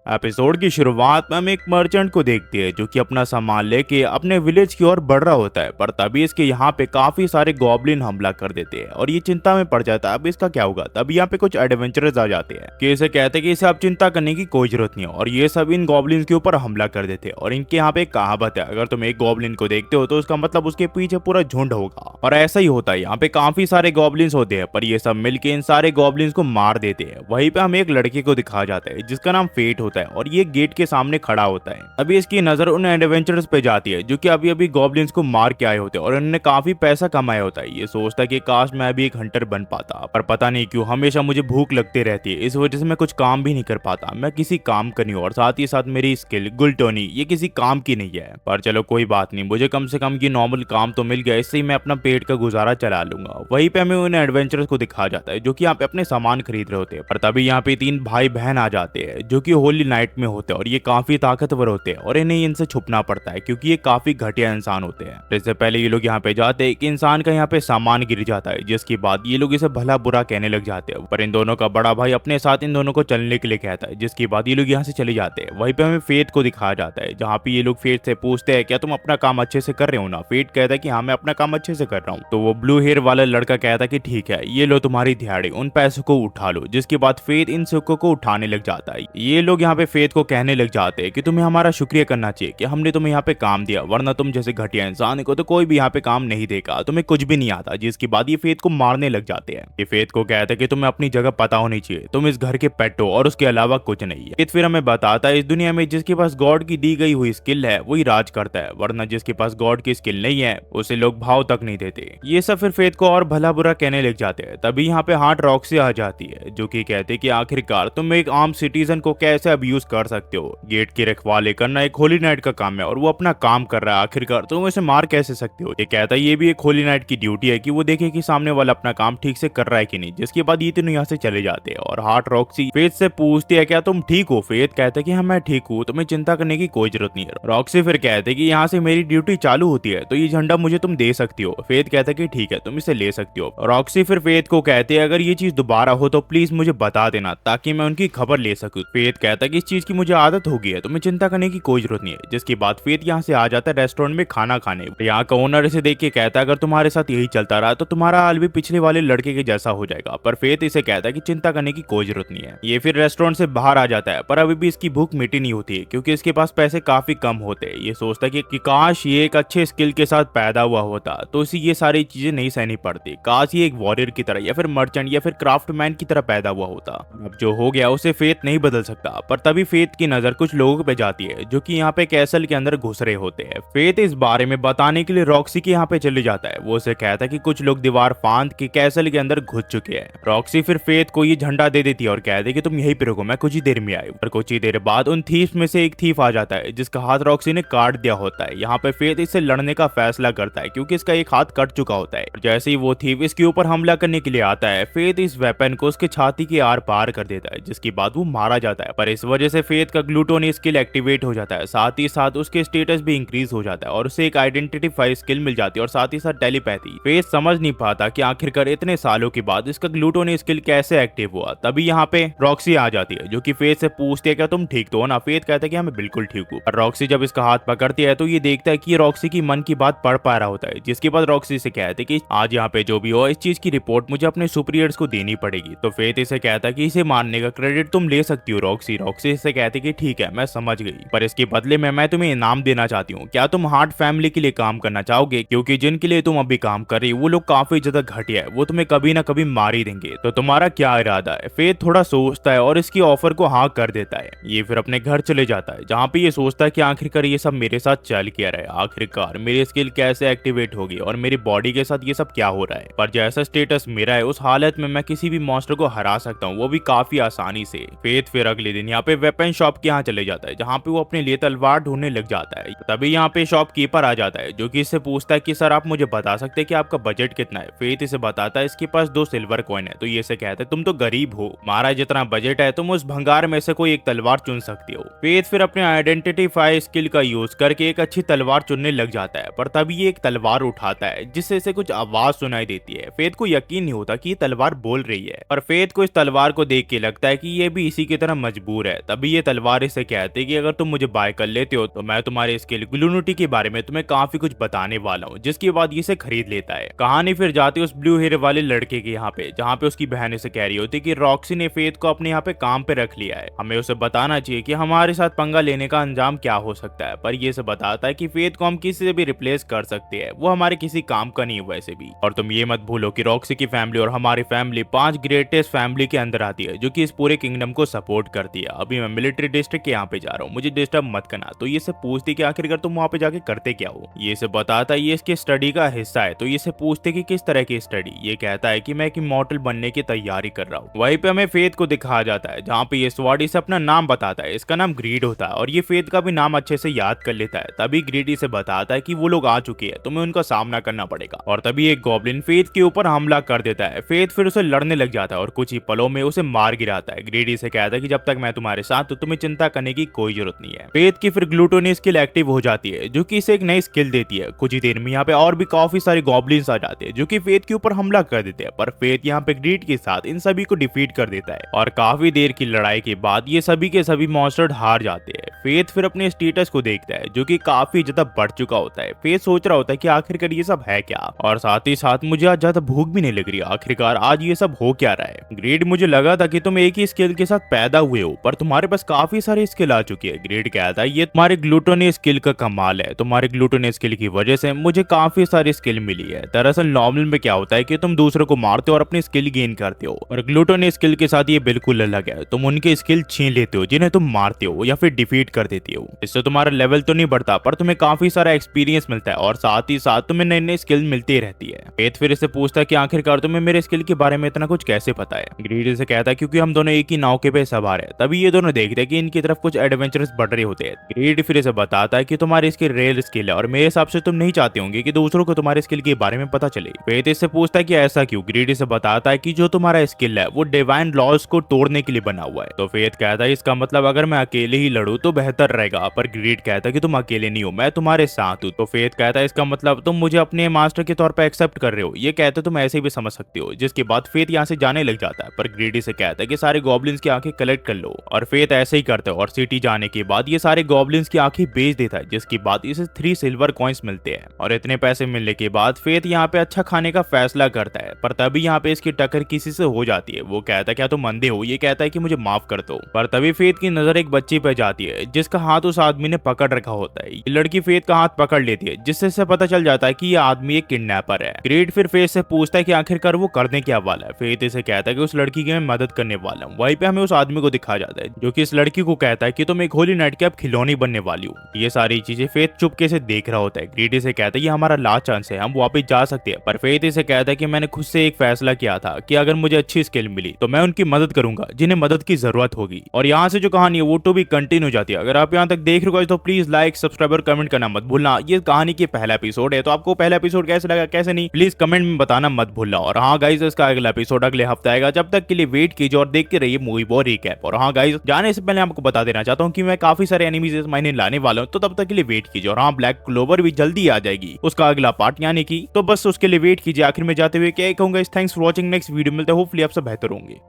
Episode की शुरुआत में हम एक मर्चेंट को देखते हैं जो कि अपना सामान लेके अपने विलेज की ओर बढ़ रहा होता है, पर तभी इसके यहाँ पे काफी सारे गॉब्लिन हमला कर देते हैं और ये चिंता में पड़ जाता है अब इसका क्या होगा। तभी यहाँ पे कुछ एडवेंचरर्स आ जाते हैं कि इसे कहते हैं कि इसे अब चिंता करने की कोई जरूरत नहीं है और ये सब इन गॉब्लिन्स के ऊपर हमला कर देते हैं। और इनके यहाँ पे एक कहावत है, अगर तुम एक गॉब्लिन को देखते हो तो उसका मतलब उसके पीछे पूरा झुंड होगा, और ऐसा ही होता है। यहाँ पे काफी सारे गॉब्लिन्स होते हैं पर ये सब मिलके इन सारे गॉब्लिन्स को मार देते हैं। वहीं पे हमें एक लड़के को दिखाया जाता है जिसका नाम फेट होता है और ये गेट के सामने खड़ा होता है। अभी इसकी नजर उन एडवेंचरर्स पे जाती है जो कि अभी अभी गॉब्लिन्स को मार के आए होते हैं और उन्होंने काफी पैसा कमाया होता है। ये सोचता है कि काश मैं भी एक हंटर बन पाता, पर पता नहीं क्यों हमेशा मुझे भूख लगती रहती है, इस वजह से मैं कुछ काम भी नहीं कर पाता। मैं किसी काम का नहीं हूं और साथ ही साथ मेरी स्किल गुलटोनी ये किसी काम की नहीं है। पर चलो कोई बात नहीं, मुझे कम से कम ये नॉर्मल काम तो मिल गया, इससे ही मैं अपना पेट का गुजारा चला लूंगा। वहीं पे हमें उन एडवेंचरर्स को दिखाया जाता है जो कि यहाँ पे अपने सामान खरीद रहे होते हैं, पर तभी यहाँ पे 3 भाई बहन आ जाते हैं जो कि होली नाइट में होते हैं और ये काफी ताकतवर होते हैं और इन्हें इनसे छुपना पड़ता है क्योंकि ये काफी घटिया इंसान होते हैं। इससे पहले ये लोग यहाँ पे जाते हैं कि इंसान का यहाँ पे सामान गिर जाता है, जिसके बाद ये लोग इसे भला बुरा कहने लग जाते हैं। पर इन दोनों का बड़ा भाई अपने साथ इन दोनों को चलने के लिए कहता है, जिसके बाद ये लोग यहाँ से चले जाते हैं। वहीं पे हमें फेथ को दिखाया जाता है जहाँ पे ये लोग फेथ से पूछते हैं क्या तुम अपना काम अच्छे से कर रहे हो ना। फेथ कहता है कि हाँ मैं अपना काम अच्छे से कर रहा हूँ। तो वो ब्लू हेयर वाला लड़का कहता है कि ठीक है ये लो तुम्हारी दिहाड़ी, उन पैसों को उठा लो। जिसके बाद फेथ इन सिक्कों को उठाने लग जाता है। ये लोग यहाँ पे फेथ को कहने लग जाते हैं कि तुम्हें हमारा शुक्रिया करना चाहिए कि हमने तुम्हें यहाँ पे काम दिया, वरना तुम जैसे घटिया इंसान को तो कोई भी यहाँ पे काम नहीं देगा, तुम्हें कुछ भी नहीं आता। जिसके बाद ये फेथ को मारने लग जाते हैं। ये फेथ को कहते हैं कि तुम्हें अपनी जगह पता होनी चाहिए, तुम इस घर के पेट हो और उसके अलावा कुछ नहीं है। फेथ फिर हमें बताता है इस दुनिया में जिसके पास गॉड की दी गई हुई स्किल है वही राज करता है, वरना जिसके पास गॉड की स्किल नहीं है उसे लोग भाव तक नहीं देते। ये सब फिर फेथ को और भला बुरा कहने लग जाते हैं। तभी यहाँ पे हार्ट रॉक्सी आ जाती है जो कि कहते हैं कि आखिरकार तुम एक आम सिटीजन को कैसे अब्यूज कर सकते हो। गेट की रखवाली करना एक होली नाइट का काम है और वो अपना काम कर रहा है, आखिरकार तुम इसे मार कैसे सकते हो। ये कहता है ये भी एक होली नाइट की ड्यूटी है कि वो देखे कि सामने वाला अपना काम ठीक से कर रहा है कि नहीं। जिसके बाद ये तीनों यहाँ से चले जाते हैं और हार्ट रॉक्सी फेथ से पूछती है क्या तुम ठीक हो। फेथ कहता है कि हाँ मैं ठीक हूँ, तुम्हें चिंता करने की कोई जरूरत नहीं है। रॉक्सी फिर कहते हैं कि यहाँ से मेरी ड्यूटी चालू होती है तो ये झंडा मुझे तुम दे सकती हो। फेथ कहता है कि ठीक है तुम इसे ले सकती हो। रॉक्सी फिर फेथ को कहते हैं अगर ये चीज दोबारा हो तो प्लीज मुझे बता देना ताकि मैं उनकी खबर ले सकूं। फेथ कहता है कि इस चीज की मुझे आदत हो गई है, तुम्हें चिंता करने की कोई जरूरत नहीं है। जिसके बाद फेथ यहाँ से आ जाता है रेस्टोरेंट में खाना खाने। यहाँ का ओनर इसे देख के कहता है अगर तुम्हारे साथ यही चलता रहा तो तुम्हारा हाल भी पिछले वाले लड़के के जैसा हो जाएगा। पर फेथ इसे कहता है कि चिंता करने की कोई जरूरत नहीं है। ये फिर रेस्टोरेंट से बाहर आ जाता है पर अभी भी इसकी भूख मिटी नहीं होती है क्योंकि इसके पास पैसे काफी कम होते हैं। ये सोचता है कि काश ये एक अच्छे स्किल के साथ पैदा हुआ होता तो इसे ये सारी चीजें नहीं सहनी पड़ती। काश ये एक वॉरियर की तरह या फिर मर्चेंट या फिर क्राफ्टमैन की तरह पैदा हुआ होता। अब जो हो गया उसे फेथ नहीं बदल सकता। पर तभी फेथ की नजर कुछ लोगों पे जाती है जो कि यहाँ पे कैसल के अंदर घुस रहे होते हैं। फेथ इस बारे में बताने के लिए रॉक्सी के यहाँ पे चले जाता है। वो उसे कहता है कि कुछ लोग दीवार फांद के कैसल के अंदर घुस चुके हैं। रॉक्सी फिर फेथ को ये झंडा दे देती है और कहती है कि तुम यहीं पे रुको, मैं कुछ ही देर में आई। और कुछ ही देर बाद उन थीफ्स में से एक थीफ आ जाता है जिसका हाथ रॉक्सी ने काट दिया होता है। यहाँ पे फेथ इससे लड़ने का फैसला करता है क्योंकि इसका एक हाथ कट चुका होता है। जैसे ही वो थीफ इसके ऊपर हमला करने के लिए आता है फेथ इस वेपन को उसके छाती के आर पार कर देता है, जिसके बाद वो मारा जाता है। पर इस वजह से फेथ का ग्लूटोनी स्किल एक्टिवेट हो जाता है, साथ ही साथ उसके स्टेटस भी इंक्रीज हो जाता है और उसे एक आइडेंटिफाई स्किल मिल जाती है और साथ ही साथ टेलीपैथी। फेथ समझ नहीं पाता कि आखिरकार इतने सालों के बाद इसका ग्लूटोनी स्किल कैसे एक्टिव हुआ। तभी यहाँ पे रॉक्सी आ जाती है जो कि फेथ से पूछती है क्या तुम ठीक तो हो ना। फेथ कहता है कि हाँ मैं बिल्कुल ठीक हूँ। रॉक्सी जब इसका हाथ पकड़ती है तो ये देखता है कि रॉक्सी की मन की बात पढ़ पा रहा होता है। जिसके बाद रॉक्सी से कहते हैं कि आज यहाँ पे जो भी हो इस चीज की रिपोर्ट मुझे अपने सुपीरियर्स को देनी पड़ेगी। तो फेथ इसे कहता है कि इसे मारने का क्रेडिट तुम ले सकती हो रॉक्सी इसे कहती है कि ठीक है मैं समझ गई, पर इसके बदले में मैं तुम्हें इनाम देना चाहती हूँ। क्या तुम हार्ट फैमिली के लिए काम करना चाहोगे, क्योंकि जिनके लिए तुम अभी काम कर रही हो वो लोग काफी ज्यादा घटिया है, वो तुम्हें कभी ना कभी मार ही देंगे। तो तुम्हारा क्या इरादा है। फेथ थोड़ा सोचता है और इसकी ऑफर को हाँ कर देता है। ये फिर अपने घर चले जाता है जहाँ पे ये सोचता है कि आखिरकार ये सब मेरे साथ चल क्या रहा है, आखिरकार मेरी स्किल कैसे एक्टिवेट होगी और मेरी बॉडी के साथ ये सब क्या हो रहा है। पर जैसा स्टेटस मेरा है उस हालत में मैं किसी भी मॉन्स्टर को हरा सकता हूँ, वो भी काफी आसानी से। फेथ फिर अगले दिन यहाँ पे वेपन शॉप के यहाँ चले जाता है जहाँ पे वो अपने लिए तलवार ढूंढने लग जाता है। तभी यहाँ पे शॉपकीपर आ जाता है जो कि इससे पूछता है कि सर आप मुझे बता सकते हैं कि आपका बजट कितना है। फेथ इसे बताता है इसके पास 2 सिल्वर कॉइन है। तो ये इसे कहता है तुम तो गरीब हो, हमारा जितना बजट है तुम उस भंगार में से कोई एक तलवार चुन सकती हो। फेथ फिर अपने आइडेंटिफाई स्किल का यूज करके एक अच्छी तलवार चुनने लग जाता है। पर तभी ये एक तलवार उठाता है जिससे इसे कुछ आवाज सुनाई देती है। फेथ को यकीन नहीं होता कि ये तलवार बोल रही है, पर फेथ को इस तलवार को देख के लगता है कि ये भी इसी की तरह मजबूर है। है। तभी ये तलवार इसे कहती है कि अगर तुम मुझे बाय कर लेते हो तो मैं तुम्हारे स्किल ग्लूनिटी के बारे में तुम्हें काफी कुछ बताने वाला हूँ, जिसके बाद ये इसे खरीद लेता है। कहानी फिर जाती है उस ब्लू हेयर वाले लड़के के यहाँ पे, जहाँ पे उसकी बहन इसे कह रही होती है कि रॉक्सी ने फेथ को अपने यहाँ पे काम पे रख लिया है, हमें उसे बताना चाहिए कि हमारे साथ पंगा लेने का अंजाम क्या हो सकता है। पर ये से बताता है कि फेथ को हम किसी से भी रिप्लेस कर सकते हैं, वो हमारे किसी काम का नहीं है वैसे भी। और तुम ये मत भूलो कि रॉक्सी की फैमिली और हमारी फैमिली 5 ग्रेटेस्ट फैमिली के अंदर आती है, जो कि इस पूरे किंगडम को सपोर्ट करती है। अभी मैं मिलिट्री डिस्ट्रिक्ट के यहाँ पे जा रहा हूँ, मुझे डिस्टर्ब मत करना। तो ये से पूछती कि आखिरकार तुम वहाँ पे जाके करते क्या हो। ये से बताता है ये इसके स्टडी का हिस्सा है। तो ये से पूछते कि किस तरह की स्टडी। ये कहता है कि मैं एक इमॉर्टल बनने की तैयारी कर रहा हूँ। वहीं पे हमें फेथ को दिखाया जाता है, जहाँ पे ये स्वॉर्ड से अपना नाम बताता है। इसका नाम ग्रीड होता है और ये फेथ का भी नाम अच्छे से याद कर लेता है। तभी ग्रीड इसे बताता है कि वो लोग आ चुके हैं, तुम्हें उनका सामना करना पड़ेगा। और तभी एक गॉब्लिन फेथ के ऊपर हमला कर देता है। फेथ फिर उसे लड़ने लग जाता है और कुछ ही पलों में उसे मार गिराता है। ग्रीड इसे कहता है कि जब तक मैं तुम्हारे साथ तो तुम्हें चिंता करने की कोई जरूरत नहीं है। फेथ की फिर ग्लूटोनी स्किल एक्टिव हो जाती है, जो कि इसे एक नई स्किल देती है। कुछ ही देर में यहाँ पे और भी काफी सारे गॉब्लिन्स आ जाते हैं, जो कि फेथ के ऊपर हमला कर देते हैं। पर फेथ यहाँ पे ग्रीड के साथ इन सभी को डिफीट कर देता है और काफी देर की लड़ाई के बाद ये सभी के सभी मॉन्स्टर हार जाते हैं। फेथ फिर अपने स्टेटस को देखता है, जो कि काफी ज्यादा बढ़ चुका होता है। फेथ सोच रहा होता है कि आखिरकार ये सब है क्या, और साथ ही साथ मुझे आज ज्यादा भूख भी नहीं लग रही, आखिरकार आज ये सब हो क्या रहा है। ग्रीड मुझे लगा था कि तुम एक ही स्किल के साथ पैदा हुए हो, पर तुम्हारे पास काफी सारी स्किल आ चुकी है। ग्रीड कहता है ये तुम्हारे ग्लूटोनी स्किल का कमाल है, तुम्हारे ग्लूटोनी स्किल की वजह से मुझे काफी सारी स्किल मिली है। दरअसल नॉर्मल में क्या होता है कि तुम दूसरों को मारते हो और अपनी स्किल गेन करते हो, और ग्लूटोनी स्किल के साथ ये बिल्कुल अलग है। तुम उनके स्किल छीन लेते हो जिन्हें तुम मारते हो या फिर डिफीट कर देते हो। इससे तुम्हारा लेवल तो नहीं बढ़ता, पर तुम्हें काफी सारा एक्सपीरियंस मिलता है और साथ ही साथ तुम्हें नई नई स्किल मिलती रहती है। फेथ फिर इसे पूछता है कि आखिरकार तुम्हें मेरे स्किल के बारे में इतना कुछ कैसे पता है। ग्रीड इसे कहता है क्योंकि हम दोनों एक ही नाव के पे सवार है। तभी ये दोनों देखते हैं कि इनकी तरफ कुछ एडवेंचरस बढ़ रहे होते हैं। ग्रीड फिर इसे बताता है कि तुम्हारी इसकी रेयर स्किल है और मेरे हिसाब से तुम नहीं चाहते होंगे कि दूसरों को तुम्हारे स्किल के बारे में पता चले। फेथ इससे पूछता है कि ऐसा क्यों। ग्रीड इसे बताता है कि जो तुम्हारा स्किल है वो डिवाइन लॉज को तोड़ने के लिए बना हुआ है। तो फेथ कहता है इसका मतलब अगर मैं अकेले ही लड़ूं तो बेहतर रहेगा। पर ग्रीड कहता है कि तुम अकेले नहीं हो, मैं तुम्हारे साथ हूं। तो फेथ कहता है इसका मतलब तुम मुझे अपने मास्टर के तौर पर एक्सेप्ट कर रहे हो। ये कहते तुम ऐसे भी समझ सकते हो। जिसके बाद फेथ यहाँ से जाने लग जाता है, पर ग्रीड इसे कहता है कि सारे गॉब्लिन्स की आंखें कलेक्ट कर लो। और फेथ ऐसे ही करता है और सिटी जाने के बाद ये सारे गॉब्लिन्स की आंखें बेच देता है, जिसके बाद इसे 3 सिल्वर कॉइंस मिलते हैं। और इतने पैसे मिलने के बाद फेथ यहाँ पे अच्छा खाने का फैसला करता है। पर तभी यहाँ पे इसकी टक्कर किसी से हो जाती है। वो कहता है क्या तुम अंधे हो। ये कहता है कि मुझे माफ कर दो। पर तभी फेथ की नजर एक बच्ची पे जाती है, जिसका हाथ उस आदमी ने पकड़ रखा होता है। ये लड़की फेथ का हाथ पकड़ लेती है, जिससे से पता चल जाता है कि ये आदमी एक किडनैपर है। ग्रीड फिर फेथ से पूछता है कि आखिरकार वो करने क्या वाला है। फेथ इसे कहता है कि उस लड़की की मैं मदद करने वाला हूँ। वहीं पे हमें उस आदमी को दिखाया जाता है, जो कि इस लड़की को कहता है कि तुम एक होली नाइट की अब खिलौनी बनने वाली हो। ये सारी चीजें फेथ चुपके से देख रहा होता है। ग्रीड इसे कहता है ये हमारा लास्ट चांस है, हम वापस जा सकते हैं। पर फेथ इसे कहता है कि मैंने खुद से एक फैसला किया था कि अगर मुझे अच्छी स्किल मिली तो मैं उनकी मदद करूंगा जिन्हें मदद की जरूरत होगी। और यहाँ से जो कहानी है वो तो भी कंटिन्यू जाती है। अगर आप यहाँ तक देख रहे हो तो प्लीज लाइक, सब्सक्राइब और कमेंट करना मत भूलना। ये कहानी की पहला एपिसोड है, तो आपको पहला एपिसोड कैसे लगा कैसे नहीं प्लीज कमेंट में बताना मत भूलना। और हाँ गाइस, इसका अगला एपिसोड अगले हफ्ते आएगा। जब तक के लिए वेट कीजिए और देखते रहिए मूवी बॉय रिकैप। और हाँ गाइस, जाने से पहले आपको बता देना चाहता हूँ कि मैं काफी सारे एनिमीज इस महीने लाने वाला हूँ, तो तब तक के लिए वेट कीजिए। और हाँ, ब्लैक क्लोवर भी जल्दी आ जाएगी, उसका अगला पार्ट यानी कि, तो बस उसके लिए वेट कीजिए। आखिर में जाते हुए क्या कहूंगा, thanks for watching. Next video मिलते हैं, होपफुली आप सब बेहतर होंगे।